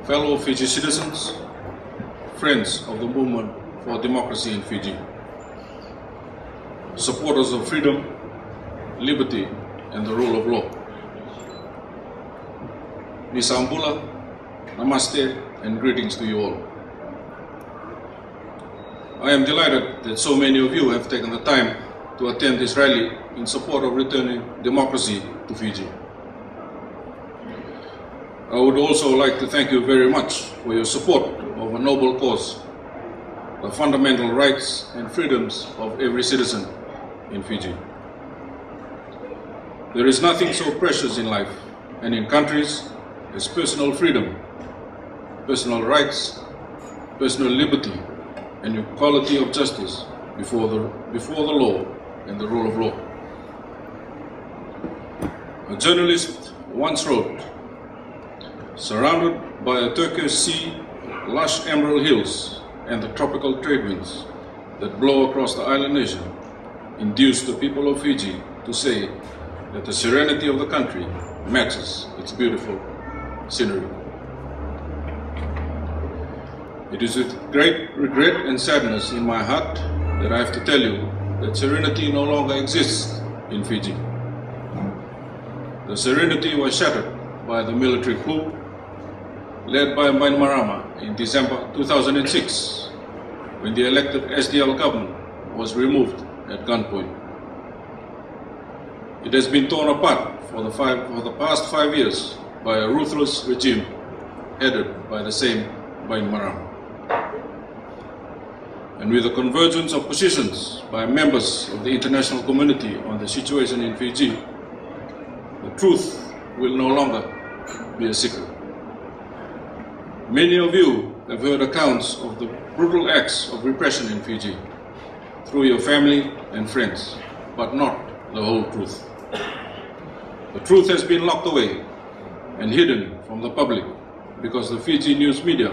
fellow Fiji citizens, friends of the movement for democracy in Fiji, supporters of freedom, liberty, and the rule of law. Nisambula, namaste, and greetings to you all. I am delighted that so many of you have taken the time to attend this rally in support of returning democracy to Fiji. I would also like to thank you very much for your support of a noble cause, the fundamental rights and freedoms of every citizen in Fiji. There is nothing so precious in life and in countries as personal freedom, personal rights, personal liberty, and equality of justice before the law and the rule of law. A journalist once wrote, "Surrounded by a turquoise sea, lush emerald hills, and the tropical trade winds that blow across the island nation, induced the people of Fiji to say that the serenity of the country matches its beautiful scenery." It is with great regret and sadness in my heart that I have to tell you that serenity no longer exists in Fiji. The serenity was shattered by the military coup led by Bainimarama in December 2006, when the elected SDL government was removed at gunpoint. It has been torn apart for the past 5 years by a ruthless regime headed by the same Bainimarama. And with the convergence of positions by members of the international community on the situation in Fiji, the truth will no longer be a secret. Many of you have heard accounts of the brutal acts of repression in Fiji through your family and friends, but not the whole truth. The truth has been locked away and hidden from the public because the Fiji news media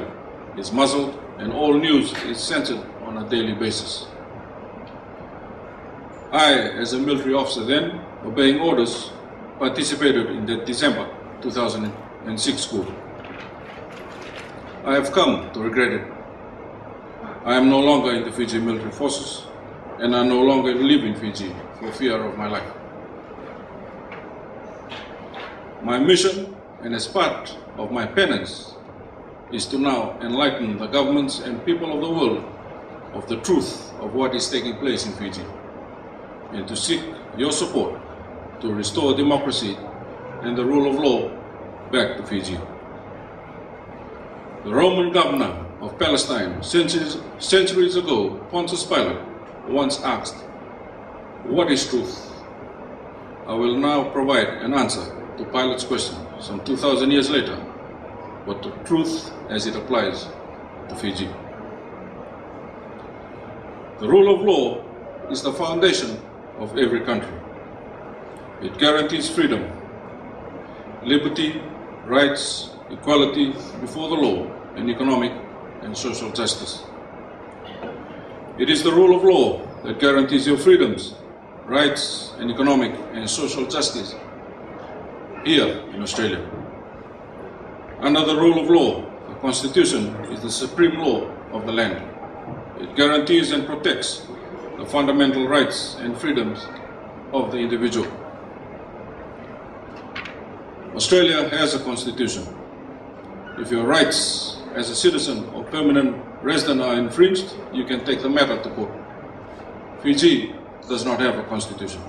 is muzzled and all news is censored on a daily basis. I, as a military officer then, obeying orders, participated in the December 2006 coup. I have come to regret it. I am no longer in the Fiji military forces, and I no longer live in Fiji for fear of my life. My mission, and as part of my penance, is to now enlighten the governments and people of the world of the truth of what is taking place in Fiji, and to seek your support to restore democracy and the rule of law back to Fiji. The Roman governor of Palestine centuries ago, Pontius Pilate, once asked, "What is truth?" I will now provide an answer to Pilate's question some 2,000 years later, but the truth as it applies to Fiji. The rule of law is the foundation of every country. It guarantees freedom, liberty, rights, equality before the law, and economic and social justice. It is the rule of law that guarantees your freedoms, rights, and economic and social justice here in Australia. Under the rule of law, the Constitution is the supreme law of the land. It guarantees and protects the fundamental rights and freedoms of the individual. Australia has a constitution. If your rights as a citizen or permanent resident are infringed, you can take the matter to court. Fiji does not have a constitution.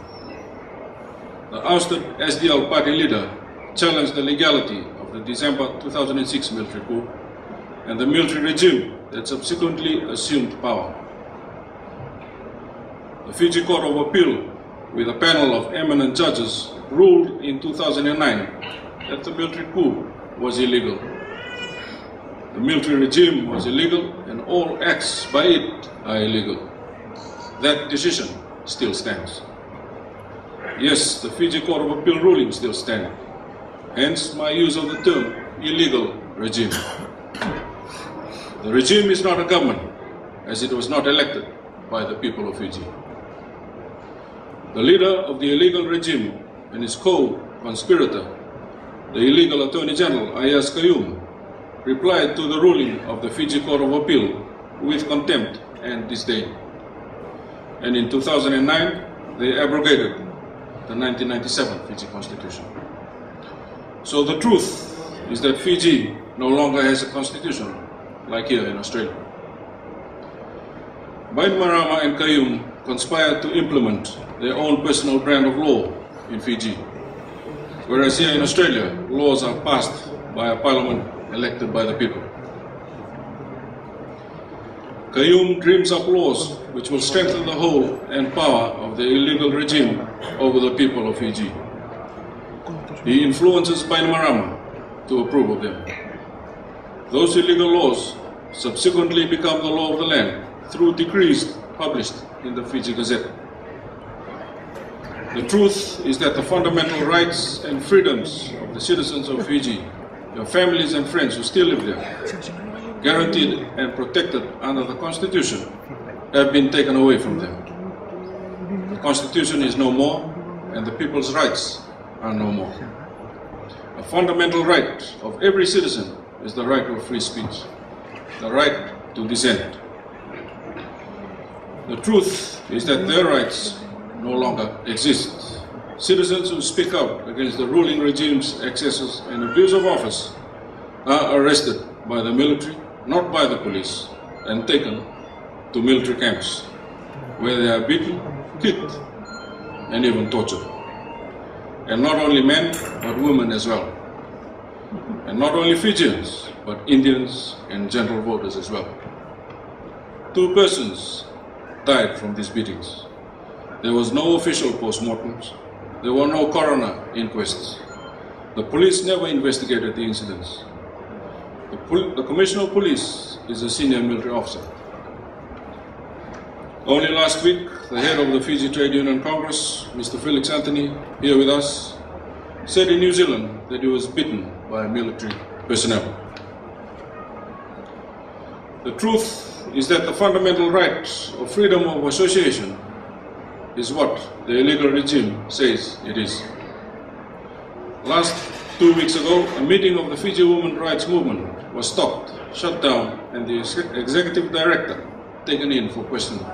The ousted SDL party leader challenged the legality of the December 2006 military coup and the military regime that subsequently assumed power. The Fiji Court of Appeal, with a panel of eminent judges, ruled in 2009 that the military coup was illegal. The military regime was illegal and all acts by it are illegal. That decision still stands. Yes, the Fiji Court of Appeal ruling still stands. Hence my use of the term illegal regime. The regime is not a government, as it was not elected by the people of Fiji. The leader of the illegal regime and his co-conspirator, the illegal Attorney General Ayaz Qayyum, replied to the ruling of the Fiji Court of Appeal with contempt and disdain. And in 2009, they abrogated the 1997 Fiji Constitution. So the truth is that Fiji no longer has a constitution like here in Australia. Bainimarama and Kayum conspired to implement their own personal brand of law in Fiji, whereas here in Australia, laws are passed by a parliament elected by the people. Kayum dreams up laws which will strengthen the hold and power of the illegal regime over the people of Fiji. He influences Bainimarama to approve of them. Those illegal laws subsequently become the law of the land through decrees published in the Fiji Gazette. The truth is that the fundamental rights and freedoms of the citizens of Fiji, their families and friends who still live there, guaranteed and protected under the Constitution, have been taken away from them. The Constitution is no more, and the people's rights are no more. A fundamental right of every citizen is the right of free speech, the right to dissent. The truth is that their rights no longer exist. Citizens who speak out against the ruling regime's excesses and abuse of office are arrested by the military, not by the police, and taken to military camps, where they are beaten, kicked, and even tortured. And not only men, but women as well. And not only Fijians, but Indians and general voters as well. 2 persons died from these beatings. There was no official post-mortems. There were no coroner inquests. The police never investigated the incidents. The Commissioner of Police is a senior military officer. Only last week, the head of the Fiji Trade Union Congress, Mr. Felix Anthony, here with us, said in New Zealand that he was beaten by military personnel. The truth is that the fundamental right of freedom of association is what the illegal regime says it is. Last 2 weeks ago, a meeting of the Fiji Women's Rights Movement was stopped, shut down, and the executive director taken in for questioning.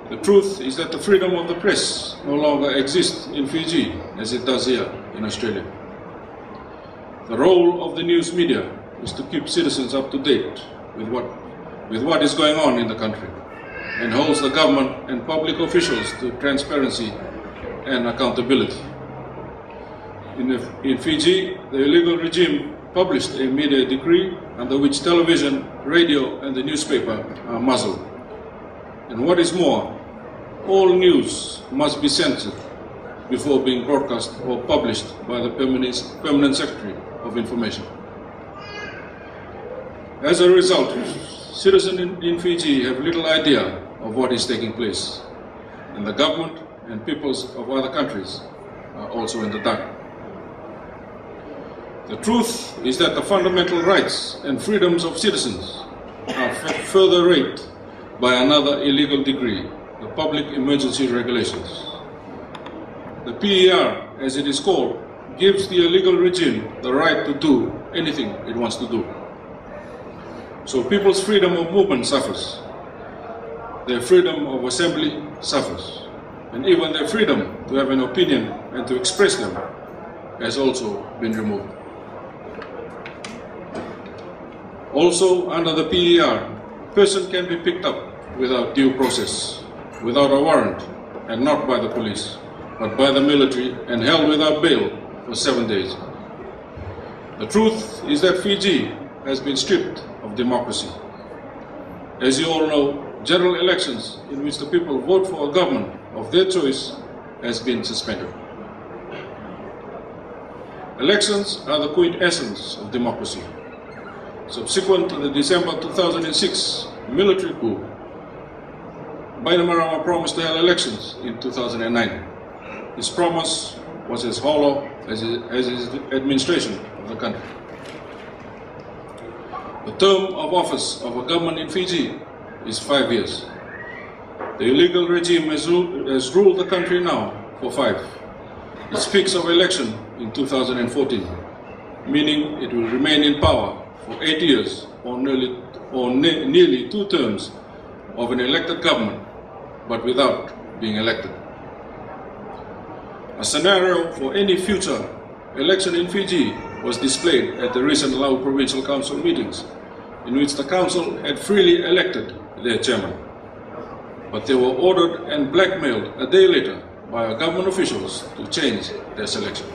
The truth is that the freedom of the press no longer exists in Fiji as it does here in Australia. The role of the news media is to keep citizens up to date with what is going on in the country, and holds the government and public officials to transparency and accountability. In Fiji, the illegal regime published a media decree under which television, radio, and the newspaper are muzzled. And what is more, all news must be censored before being broadcast or published by the Permanent Secretary of Information. As a result, citizens in Fiji have little idea of what is taking place, and the government and peoples of other countries are also in the dark. The truth is that the fundamental rights and freedoms of citizens are further raped by another illegal decree, the Public Emergency Regulations. The PER, as it is called, gives the illegal regime the right to do anything it wants to do. So people's freedom of movement suffers. Their freedom of assembly suffers. And even their freedom to have an opinion and to express them has also been removed. Also, under the PER, a person can be picked up without due process, without a warrant, and not by the police, but by the military, and held without bail for 7 days. The truth is that Fiji has been stripped of democracy. As you all know, general elections in which the people vote for a government of their choice has been suspended. Elections are the quintessence of democracy. Subsequent to the December 2006 military coup, Bainimarama promised to hold elections in 2009. His promise was as hollow as his administration of the country. The term of office of a government in Fiji is 5 years. The illegal regime has ruled the country now for 5. It speaks of election in 2014. meaning it will remain in power for 8 years or nearly 2 terms of an elected government, but without being elected. A scenario for any future election in Fiji was displayed at the recent Lau Provincial Council meetings, in which the council had freely elected their chairman, but they were ordered and blackmailed a day later by our government officials to change their selection.